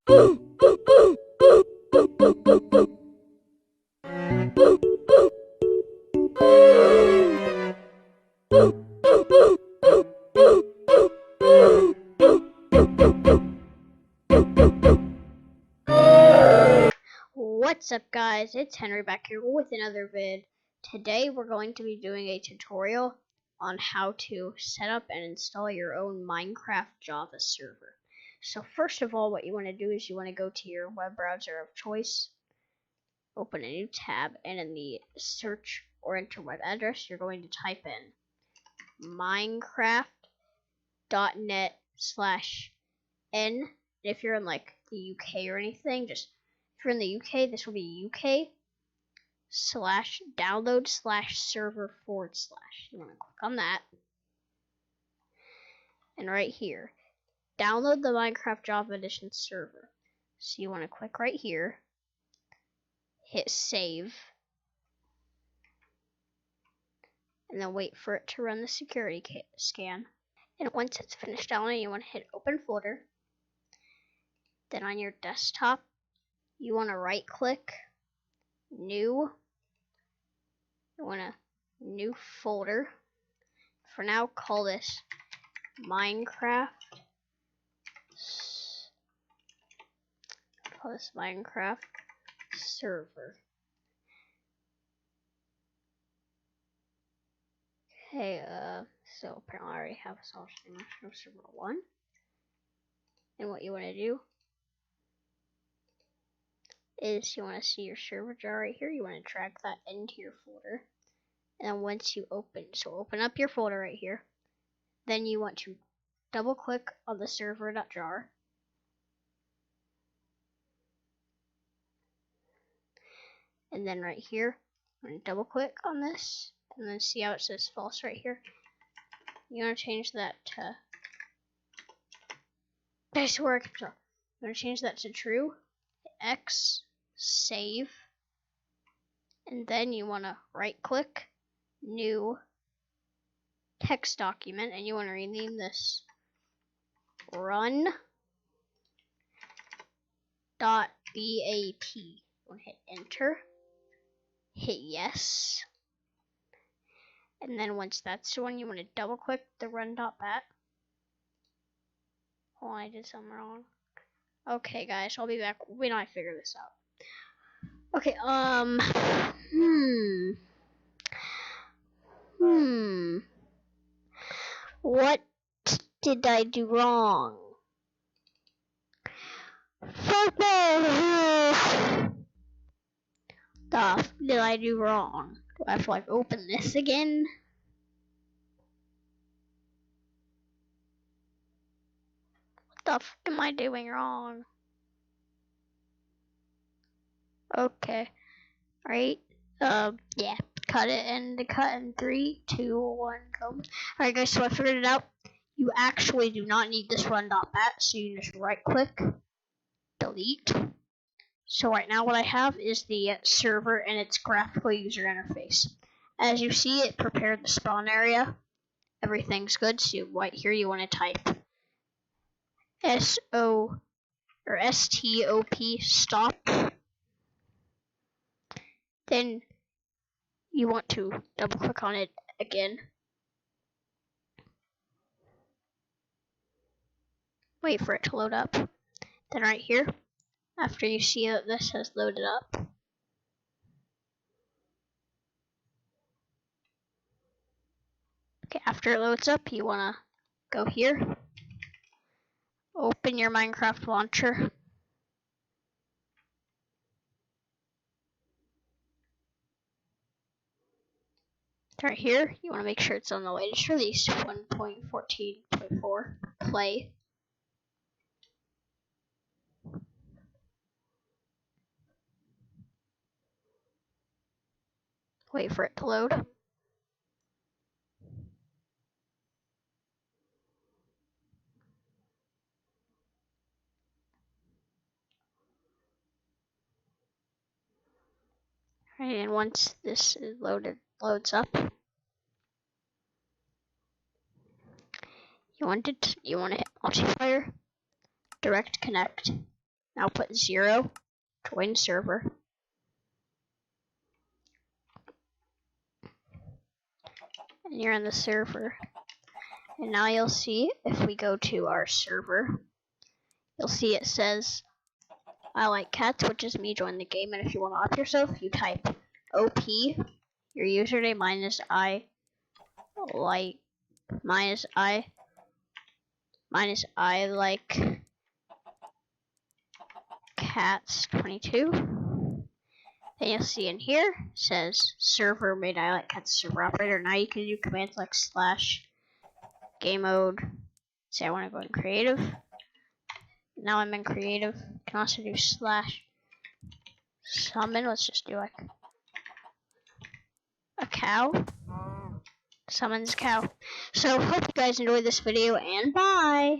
What's up guys, it's Henry back here with another vid. Today we're going to be doing a tutorial on how to set up and install your own Minecraft Java server. So first of all, what you want to do is you want to go to your web browser of choice, open a new tab, and in the search or enter web address, you're going to type in minecraft.net/n. If you're in like the UK or anything, if you're in the UK, this will be UK/download/server/. You want to click on that. And right here, download the Minecraft Java Edition server. So you want to click right here, hit save, and then wait for it to run the security scan. And once it's finished downloading, you want to hit open folder. Then on your desktop, you want to right click, new. You want a new folder. For now, call this Minecraft. Call this Minecraft server. Okay, so apparently I already have a server 1. And what you want to do is you want to see your server jar right here. You want to drag that into your folder. And then once you open up your folder right here, then you want to double click on the server.jar. And then right here, I'm going to double click on this, and then see how it says false right here. You want to change that to, I swear I can tell. You want to change that to true, X, save, and then you want to right click, new text document, and you want to rename this run.bat. You want to hit enter, hit yes, and then once that's done, you want to double click the run.bat. Oh, I did something wrong. Okay guys, I'll be back when I figure this out. Okay, what did I do wrong? What did I do wrong? Do I have to like open this again? What the f am I doing wrong? Okay. Right? Yeah. Cut in 3, 2, 1, go. Alright guys, so I figured it out. You actually do not need this run.bat, so you just right click, delete. So right now what I have is the server and its graphical user interface. As you see, it prepared the spawn area. Everything's good, so right here you want to type STOP, stop. Then you want to double click on it again. Wait for it to load up. Then right here, after you see that this has loaded up, okay, after it loads up, you want to go here, open your Minecraft launcher. Right here, you want to make sure it's on the latest release, 1.14.4, play. Wait for it to load. Right, and once this is loads up, you want to hit multiplayer, direct connect, Now put 0, join server. And you're on the server. And now you'll see, if we go to our server, you'll see it says, I like cats, which is me join the game. And if you want to off yourself, you type OP, your username minus I like cats 22. Then you'll see in here says server made I like cats server operator. Now you can do commands like / game mode. Say I want to go in creative. Now I'm in creative. You can also do / summon. Let's just do like a cow. Summons cow. So hope you guys enjoyed this video, and bye.